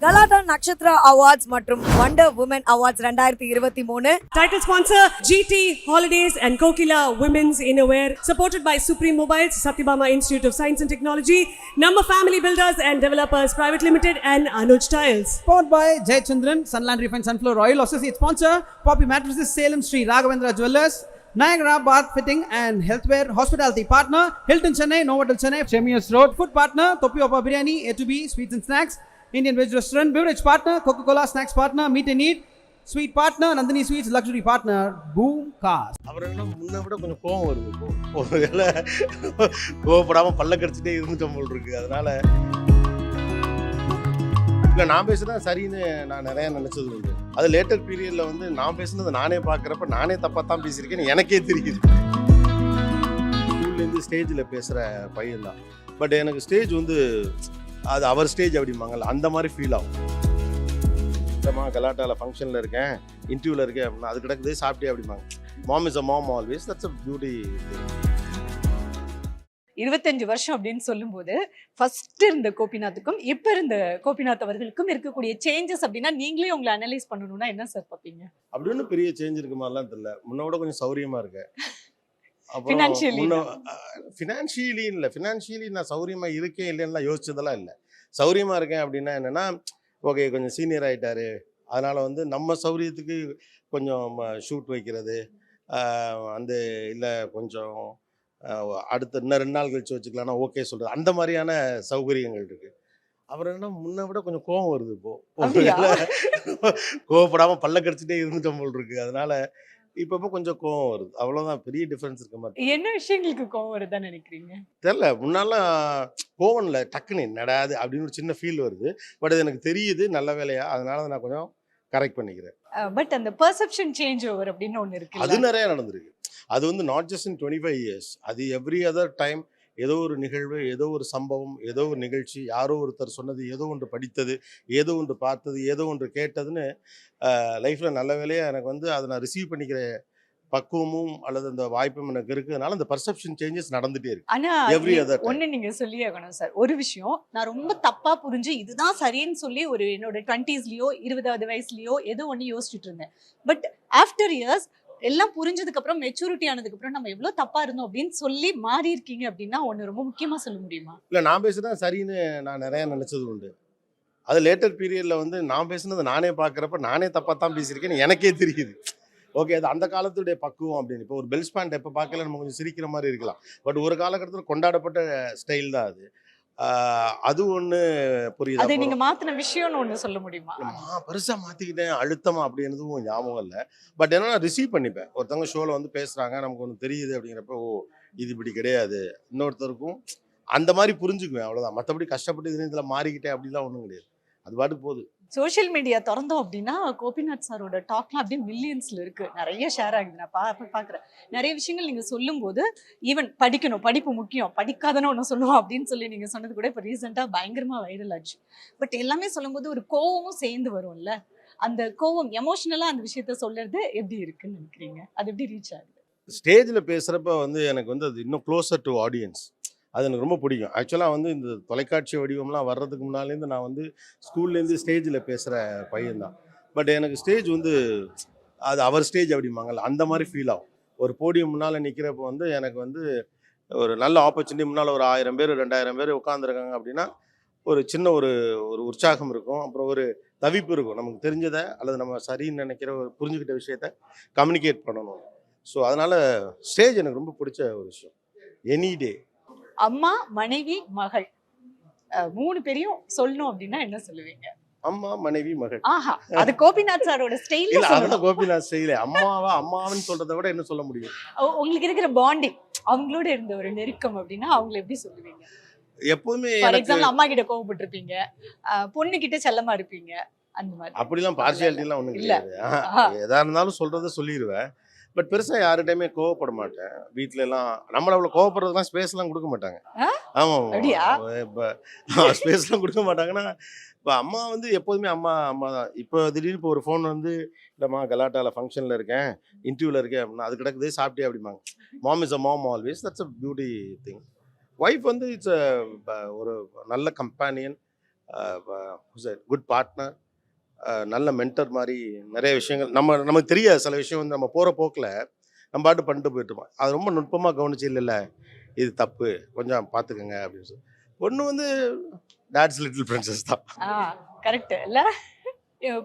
கலாட்டா நட்சத்திர அவார்ட்ஸ் மற்றும் wonder woman awards 2023. Title sponsor GT Holidays and Kokila Women's Innerwear, supported by Supreme Mobiles, Satyabama Institute of Science and Technology, Number Family Builders and Developers Private Limited, and Anuj Tiles. Powered by Jayachandran, Sunland Refined Sunflower Oil. Associate sponsor Poppy Mattresses, Salem Street, Raghavendra Jewellers, Niagara Bath Fitting and Healthware. Hospitality partner Hilton Chennai, Novotel Chennai, Chemius Road. Food partner Topi Opa Biryani, A2B Sweets and Snacks, Indian Veg Restaurant. Beverage partner Coca-Cola. Snacks partner Meet and Eat. Sweet partner Nandini Sweets. Luxury partner Boom Cars. அவரெல்லாம் முன்ன விட கொஞ்சம் கோவம் வருது. இப்போ ஒருவேளை கோவப்படாம பல்ல கடிச்சிட்டே இருந்துட்டோம் போல் இருக்கு. அதனால இல்லை, நான் பேசுறது சரின்னு நான் நிறைய நினைச்சது உண்டு. அது லேட்டர் பீரியட்ல வந்து நான் பேசுனது நானே பார்க்குறப்ப நானே தப்பாக தான் பேசியிருக்கேன்னு எனக்கே தெரியுது. ஸ்கூல்லேருந்து ஸ்டேஜில் பேசுகிற பையன் தான். பட் எனக்கு ஸ்டேஜ் வந்து அது அவர் ஸ்டேஜ் அப்படிம்பாங்கல்ல, அந்த மாதிரி ஃபீல் ஆகும். இல்லைம்மா கலாட்டாவில் ஃபங்க்ஷனில் இருக்கேன், இன்டர்வியூவில் இருக்கேன் அப்படின்னா அது கிடக்குது சாப்பிட்டே அப்படிம்பாங்க. Mom is a mom always. That's a beauty. 25 வருஷம் அப்படின்னு சொல்லும்போது ஃபர்ஸ்ட் இருந்த கோபிநாத்துக்கும் இப்போ இருந்த கோபிநாத் அவர்களுக்கும் இருக்கக்கூடிய சேஞ்சஸ் அப்படின்னா நீங்களே உங்களை அனலைஸ் பண்ணணும்னா என்ன சார் பார்ப்பீங்க? அப்படி ஒன்றும் பெரிய சேஞ்ச் இருக்கு மாதிரிலாம் தெரியல. முன்ன விட கொஞ்சம் சௌரியமாக இருக்கேன். ஃபினான்ஷியலி இல்லை, ஃபினான்ஷியலி நான் சௌரியமாக இருக்கேன் இல்லைன்னா யோசிச்சதெல்லாம் இல்லை. சௌரியமாக இருக்கேன் அப்படின்னா என்னென்னா, ஓகே கொஞ்சம் சீனியர் ஆகிட்டாரு, அதனால் வந்து நம்ம சௌரியத்துக்கு கொஞ்சம் ஷூட் வைக்கிறது, அந்த இல்லை கொஞ்சம் அடுத்த இன்னும் 2 நாள் கழிச்சு வச்சுக்கலாம்னா ஓகே சொல்கிறது, அந்த மாதிரியான சௌகரியங்கள் இருக்குது. அப்புறம் என்ன முன்ன விட கொஞ்சம் கோவம் வருது. கோவப்படாமல் பல்ல கடிச்சிட்டே இருந்துட்டோம் போல் இருக்குது. அதனால இப்போ கொஞ்சம் கோவம் வருது. அவ்வளோதான், பெரிய டிஃப்ரென்ஸ் இருக்க மாதிரி. என்ன விஷயங்களுக்கு கோவம் வருதுன்னு நினைக்கிறீங்க? தெரில, முன்னாலாம் கோவம் இல்லை, டக்குன்னு என்னடாது அப்படின்னு ஒரு சின்ன ஃபீல் வருது. பட் அது எனக்கு தெரியுது நல்ல வேலையா, அதனால நான் கொஞ்சம் கரெக்ட் பண்ணிக்கிறேன். பட் அந்த பெர்செப்ஷன் சேஞ்ச் ஓவர் அப்படின்னு ஒன்று இருக்கு, அது நிறைய நடந்திருக்கு. அது வந்து நாட் ஜஸ்ட் இன் 25 இயர்ஸ், அது எவ்ரி அதர் டைம். ஏதோ ஒரு நிகழ்வு, ஏதோ ஒரு சம்பவம், ஏதோ ஒரு நிகழ்ச்சி, யாரோ ஒருத்தர் சொன்னது, ஏதோ ஒன்று படித்தது, ஏதோ ஒன்று பார்த்தது, ஏதோ ஒன்று கேட்டதுன்னு லைஃப்பில் நல்ல வேலையாக எனக்கு வந்து அதை நான் ரிசீவ் பண்ணிக்கிற பக்குவமும் அல்லது அந்த வாய்ப்பும் எனக்கு இருக்குதுனால அந்த பர்செப்ஷன் சேஞ்சஸ் நடந்துகிட்டே இருக்கு. ஆனால் ஒன்று நீங்கள் சொல்லி ஆகணும் சார், ஒரு விஷயம் நான் ரொம்ப தப்பாக புரிஞ்சு இதுதான் சரின்னு சொல்லி ஒரு என்னோட 20ஸ்லையோ 20வது வயசுலையோ ஏதோ ஒன்று யோசிச்சுட்டு இருந்தேன். பட் ஆஃப்டர் இயர்ஸ் எல்லாம் புரிஞ்சதுக்கு அப்புறம், மெச்சூரிட்டி ஆனதுக்கு அப்புறம் நம்ம எவ்வளவு தப்பா இருந்தோம் அப்படின்னு சொல்லி மாறி இருக்கீங்க அப்படின்னா ஒண்ணு ரொம்ப முக்கியமா சொல்ல முடியுமா? இல்லை, நான் பேசுறது சரின்னு நான் நிறைய நினைச்சது உண்டு. அது லேட்டர் பீரியட்ல வந்து நான் பேசுனது நானே பார்க்குறப்ப நானே தப்பாக தான் பேசியிருக்கேன்னு எனக்கே தெரியுது. ஓகே, அது அந்த காலத்துடைய பக்குவம் அப்படின்னு. இப்போ ஒரு பெல்ஸ் பேண்ட் எப்போ பார்க்கல நம்ம கொஞ்சம் சிரிக்கிற மாதிரி இருக்கலாம். பட் ஒரு காலகட்டத்தில் கொண்டாடப்பட்ட ஸ்டைல் தான் அது. அது ஒன்று புரியுது. அதை நீங்க மாத்தின விஷயம்னு ஒன்று சொல்ல முடியுமா? பெருசாக மாற்றிக்கிட்டேன் அழுத்தமா அப்படின்றதும் ஞாபகம் இல்லை. பட் என்னன்னா ரிசீவ் பண்ணிப்பேன். ஒருத்தவங்க ஷோவில் வந்து பேசுகிறாங்க, நமக்கு ஒன்று தெரியுது அப்படிங்கிறப்ப ஓ இது இப்படி கிடையாது, இன்னொருத்தருக்கும் அந்த மாதிரி புரிஞ்சுக்குவேன், அவ்வளோதான். மற்றபடி கஷ்டப்பட்டு இதில் மாறிக்கிட்டேன் அப்படிலாம் ஒன்றும் கிடையாது. அது பாட்டுக்கு போகுது. சோஷியல் மீடியா திறந்தோம் அப்படின்னா கோபிநாத் சாரோட டாக்லாம் அப்படியே மில்லியன்ஸ்ல இருக்கு, நிறைய ஷேர் ஆகுது. நான் பார்க்குறேன் நிறைய விஷயங்கள் நீங்க சொல்லும் போது, ஈவன் படிக்கணும், படிப்பு முக்கியம், படிக்காதன்னு ஒன்று சொல்லுவோம் அப்படின்னு சொல்லி நீங்க சொன்னது கூட இப்போ ரீசெண்டாக பயங்கரமா வைரல் ஆச்சு. பட் எல்லாமே சொல்லும்போது ஒரு கோவமும் சேர்ந்து வரும்ல, அந்த கோவம் எமோஷனலா அந்த விஷயத்த சொல்றது எப்படி இருக்குன்னு நினைக்கிறீங்க? அது எப்படி ரீச் ஆகுது? ஸ்டேஜில் பேசுகிறப்ப வந்து எனக்கு வந்து அது இன்னும் க்ளோசர் டு ஆடியன்ஸ், அது எனக்கு ரொம்ப பிடிக்கும். ஆக்சுவலாக வந்து இந்த தொலைக்காட்சி வடிவம்லாம் வர்றதுக்கு முன்னாலேருந்து நான் வந்து ஸ்கூல்லேருந்து ஸ்டேஜில் பேசுகிற பையன்தான். பட் எனக்கு ஸ்டேஜ் வந்து அது அவர் ஸ்டேஜ் அப்படிம்பாங்கல்ல, அந்த மாதிரி ஃபீல் ஆகும். ஒரு போடியம் முன்னால் நிற்கிறப்ப வந்து எனக்கு வந்து ஒரு நல்ல ஆப்பர்ச்சுனிட்டி, முன்னால் ஒரு 1000 பேர் 2000 பேர் உட்காந்துருக்காங்க அப்படின்னா ஒரு சின்ன ஒரு உற்சாகம் இருக்கும், அப்புறம் ஒரு தவிப்பு இருக்கும். நமக்கு தெரிஞ்சதை அல்லது நம்ம சரின்னு நினைக்கிற ஒரு புரிஞ்சுக்கிட்ட விஷயத்த கம்யூனிகேட் பண்ணணும். ஸோ அதனால் ஸ்டேஜ் எனக்கு ரொம்ப பிடிச்ச ஒரு விஷயம். Any day. அம்மா, மனைவி, மகள் 3 பேரையும் சொல்லணும் அப்படின்னா என்ன சொல்லுவீங்க? அம்மா, மனைவி, மகள். ஆஹா, அது கோபிநாத் சாரோட ஸ்டைல். இல்ல, அதான் கோபிநாத் ஸ்டைல். அம்மாவன்னு சொல்றதை விட என்ன சொல்ல முடியும்? உங்களுக்கு இருக்கிற பாண்டிங், அவங்களோட இருந்த ஒரு நெருக்கம் அப்படின்னா அவங்களை எப்படி சொல்லுவீங்க? எப்பவுமே ஃபார் எக்ஸாம்பிள் அம்மா கிட்ட கோவப்பட்டிருப்பீங்க, பொண்ணு கிட்ட செல்லமா இருப்பீங்க, அந்த மாதிரி. அப்படிலாம் பார்ஷியாலிட்டி எல்லாம் ஒண்ணும் கிடையாது. எதா இருந்தாலும் சொல்றதை சொல்லிடுவேன். பட் பெருசாக யார்கிட்டையுமே கோவப்பட மாட்டேன். வீட்டில எல்லாம் நம்மள அவ்வளோ கோவப்படுறதுலாம் ஸ்பேஸ்லாம் கொடுக்க மாட்டாங்க. ஆமாம், இப்போ ஸ்பேஸ்லாம் கொடுக்க மாட்டாங்கன்னா, இப்போ அம்மா வந்து எப்போதுமே அம்மா தான். இப்போ திடீர்னு இப்போ ஒரு ஃபோன் வந்து இல்லைம்மா கலாட்டாவில் ஃபங்க்ஷனில் இருக்கேன், இன்டர்வியூவில் இருக்கேன் அப்படின்னா அது கிடக்குதே சாப்பிட்டே அப்படிம்பாங்க. Mom is a mom always. That's a beauty thing. Wife வந்து இட்ஸ் ஒரு நல்ல கம்பேனியன், குட் பார்ட்னர், நல்ல மென்டர் மாதிரி நிறைய விஷயங்கள் நமக்கு தெரியாது. சில விஷயம் வந்து நம்ம போகிற போக்கில் நம்ம பாட்டு பண்ணிட்டு போயிட்டுருப்போம். அது ரொம்ப நுட்பமாக கவனிச்சு இல்லைல்ல இது தப்பு கொஞ்சம் பார்த்துக்கங்க அப்படின்னு சொல்லி. பொண்ணு வந்து டாட்ஸ் லிட்டில் பிரின்சஸ் தான். கரெக்ட் இல்ல.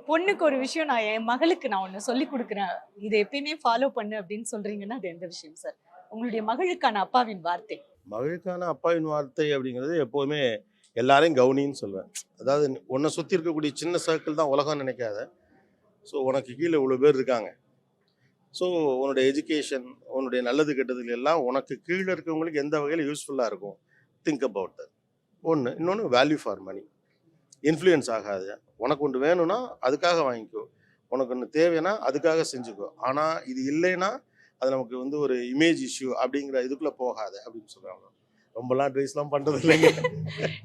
பொண்ணுக்கு ஒரு விஷயம் நான் என் மகளுக்கு நான் ஒன்று சொல்லி கொடுக்குறேன், இதை எப்பயுமே ஃபாலோ பண்ணு அப்படின்னு சொல்றீங்கன்னா அது எந்த விஷயம் சார்? உங்களுடைய மகளுக்கான அப்பாவின் வார்த்தை. மகளுக்கான அப்பாவின் வார்த்தை அப்படிங்கிறது எப்போதுமே எல்லாரையும் கவனின்னு சொல்லுவேன். அதாவது உன்னை சுற்றி இருக்கக்கூடிய சின்ன சர்க்கிள் தான் உலகம் நினைக்காத. ஸோ உனக்கு கீழே இவ்வளோ பேர் இருக்காங்க. ஸோ உன்னுடைய எஜுகேஷன், உன்னுடைய நல்லது கெட்டதுல எல்லாம் உனக்கு கீழே இருக்கவங்களுக்கு எந்த வகையில் யூஸ்ஃபுல்லாக இருக்கும், திங்க் அபவுட் தட். ஒன்று. இன்னொன்று வேல்யூ ஃபார் மணி. இன்ஃப்ளூயன்ஸ் ஆகாது. உனக்கு ஒன்று வேணும்னா அதுக்காக வாங்கிக்கோ, உனக்கு ஒன்று தேவைன்னா அதுக்காக செஞ்சுக்கோ. ஆனால் இது இல்லைன்னா அது நமக்கு வந்து ஒரு இமேஜ் இஷ்யூ அப்படிங்கிற இதுக்குள்ளே போகாது அப்படின்னு சொல்கிறாங்க. ரொம்பலாம் ட்ரேஸ்லாம் பண்ணுறது இல்லைங்க.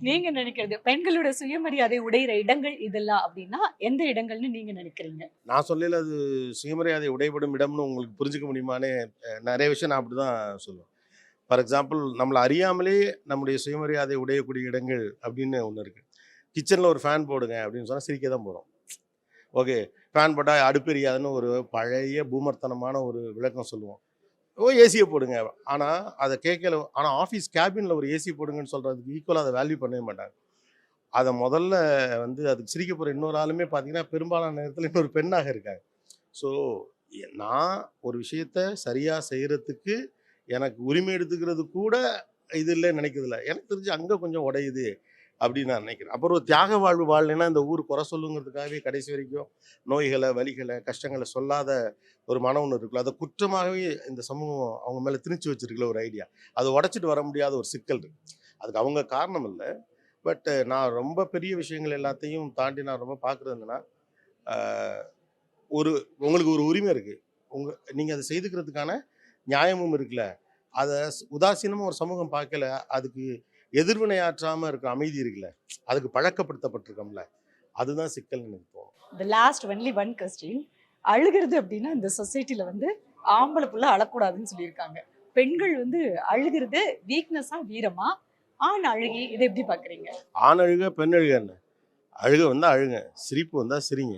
நீங்க நினைக்கிறது பெண்களோட சுயமரியாதை உடையிற இடங்கள் இதெல்லாம் அப்படின்னா எந்த இடங்கள்னு நீங்க நினைக்கிறீங்க? நான் சொல்லல அது சுயமரியாதை உடைபடும் இடம்னு உங்களுக்கு புரிஞ்சுக்க முடியுமானே. நிறைய விஷயம் நான் அப்படி தான் சொல்லுவேன். ஃபார் எக்ஸாம்பிள், நம்மளை அறியாமலே நம்முடைய சுயமரியாதை உடையக்கூடிய இடங்கள் அப்படின்னு ஒன்று இருக்குது. கிச்சனில் ஒரு ஃபேன் போடுங்க அப்படின்னு சொன்னால் சிரிக்க தான் போகிறோம். ஓகே, ஃபேன் போட்டால் அடுப்பெரியாதுன்னு ஒரு பழைய பூமர்த்தனமான ஒரு விளக்கம் சொல்லுவோம். ஏசியை போடுங்க. ஆனால் அதை கேட்கல. ஆனால் ஆஃபீஸ் கேபினில் ஒரு ஏசி போடுங்கன்னு சொல்கிறதுக்கு ஈக்குவலாக அதை வேல்யூ பண்ணவே மாட்டாங்க. அதை முதல்ல வந்து அதுக்கு சிரிக்க போகிற இன்னொரு ஆளுமே பார்த்தீங்கன்னா பெரும்பாலான நேரத்தில் இன்னொரு பெண்ணாக இருக்காங்க. ஸோ நான் ஒரு விஷயத்த சரியாக செய்கிறதுக்கு எனக்கு உரிமை எடுத்துக்கிறது கூட இது இல்லைன்னு நினைக்கிறதில்ல. எனக்கு தெரிஞ்சு அங்கே கொஞ்சம் உடையுது அப்படின்னு நான் நினைக்கிறேன். அப்புறம் ஒரு தியாக வாழ்வு வாழலைன்னா இந்த ஊர் குறை சொல்லுங்கிறதுக்காகவே கடைசி வரைக்கும் நோய்களை, வலிகளை, கஷ்டங்களை சொல்லாத ஒரு மனம் ஒன்று இருக்குல்ல, அதை குற்றமாகவே இந்த சமூகம் அவங்க மேலே திணிச்சு வச்சிருக்கல ஒரு ஐடியா. அதை உடச்சிட்டு வர முடியாத ஒரு சிக்கல் இருக்கு. அதுக்கு அவங்க காரணம் இல்லை. பட் நான் ரொம்ப பெரிய விஷயங்கள் எல்லாத்தையும் தாண்டி நான் ரொம்ப பார்க்குறது என்னன்னா, உங்களுக்கு ஒரு உரிமை இருக்குது, நீங்கள் அதை செய்துக்கிறதுக்கான நியாயமும் இருக்குல்ல. அதை உதாசீனமாக ஒரு சமூகம் பார்க்கல, அதுக்கு எதிர்வினையாற்றாமல் இருக்கிற அமைதி இருக்குல்ல, அதுக்கு பழக்கப்படுத்தப்பட்டிருக்கோம்ல, அதுதான் சிக்கல் எனக்கு தோணும். The last only one question. அழுகிறது அப்படின்னா இந்த சொசைட்டில வந்து ஆம்பளை புள்ள அழக்கூடாதுன்னு சொல்லியிருக்காங்க. பெண்கள் வந்து அழுகிறது வீக்னஸா வீரமா? ஆண் அழுகி இதை எப்படி பாக்குறீங்க? ஆண் அழுக பெண் அழுக என்ன? அழுக வந்தால் அழுங்க, சிரிப்பு வந்தால் சிரிங்க.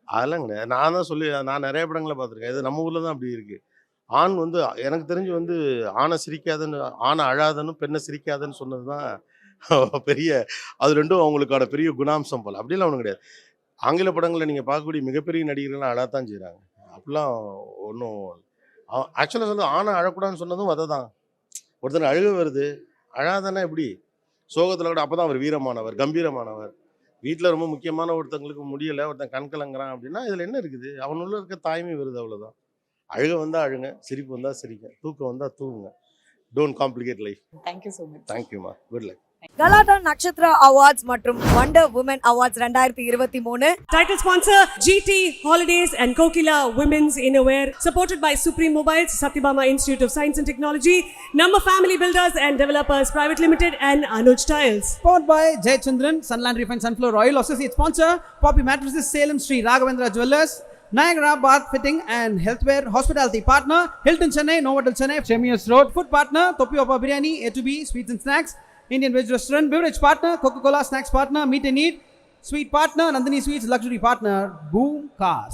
அதெல்லாம் கிடையாது. நான் தான் சொல்லி நான் நிறைய படங்களை பார்த்துருக்கேன். இது நம்ம ஊரில் தான் அப்படி இருக்குது. ஆண் வந்து எனக்கு தெரிஞ்சு வந்து ஆணை சிரிக்காதன்னு, ஆணை அழாதன்னு, பெண்ணை சிரிக்காதன்னு சொன்னது தான் பெரிய, அது ரெண்டும் அவங்களுக்கான பெரிய குணாம்சம் போல். அப்படிலாம் ஒன்றும் கிடையாது. ஆங்கில படங்களில் நீங்கள் பார்க்கக்கூடிய மிகப்பெரிய நடிகர்கள்லாம் அழத்தான் செய்கிறாங்க. அப்படிலாம் ஒன்றும் ஆக்சுவலாக சொல்ல ஆணை அழக்கூடாதுன்னு சொன்னதும் அதை தான். ஒருத்தர் அழுக வருது, அழாதானே எப்படி? சோகத்தில் கூட அப்போ தான் அவர் வீரமானவர், கம்பீரமானவர். வீட்டில் ரொம்ப முக்கியமான ஒருத்தங்களுக்கு முடியலை, ஒருத்தன் கண்கலங்கிறான் அப்படின்னா இதில் என்ன இருக்குது? அவனுள்ள இருக்க தாய்மை வருது, அவ்வளோதான். அழுக வந்தால் அழுங்க, சிரிப்பு வந்தால் சிரிங்க, தூக்கம் வந்தால் தூங்குங்க. Don't complicate life. Thank you so much. தேங்க்யூமா, good luck. Galatta Nakshathra awards மற்றும் wonder woman awards 2023. Title sponsor GT Holidays and Kokila Women's Innerwear, supported by Supreme Mobiles, Satyabama Institute of Science and Technology, Number Family Builders and Developers Private Limited, and Anuj Tiles. Powered by Jayachandran, Sunland Refined Sunflower Oil. Associate sponsor Poppy Mattresses, Salem Street, Raghavendra Jewellers, Niagara Bath Fitting and Healthware, Hospitality Partner Hilton Chennai, Novotel Chennai, Chemius Road. Food Partner Topi Opa Biryani, A2B Sweets and Snacks, Indian Veg Restaurant. Beverage Partner Coca-Cola, Snacks Partner Meet and Eat, Sweet Partner Nandini Sweets, Luxury Partner Boom Cars.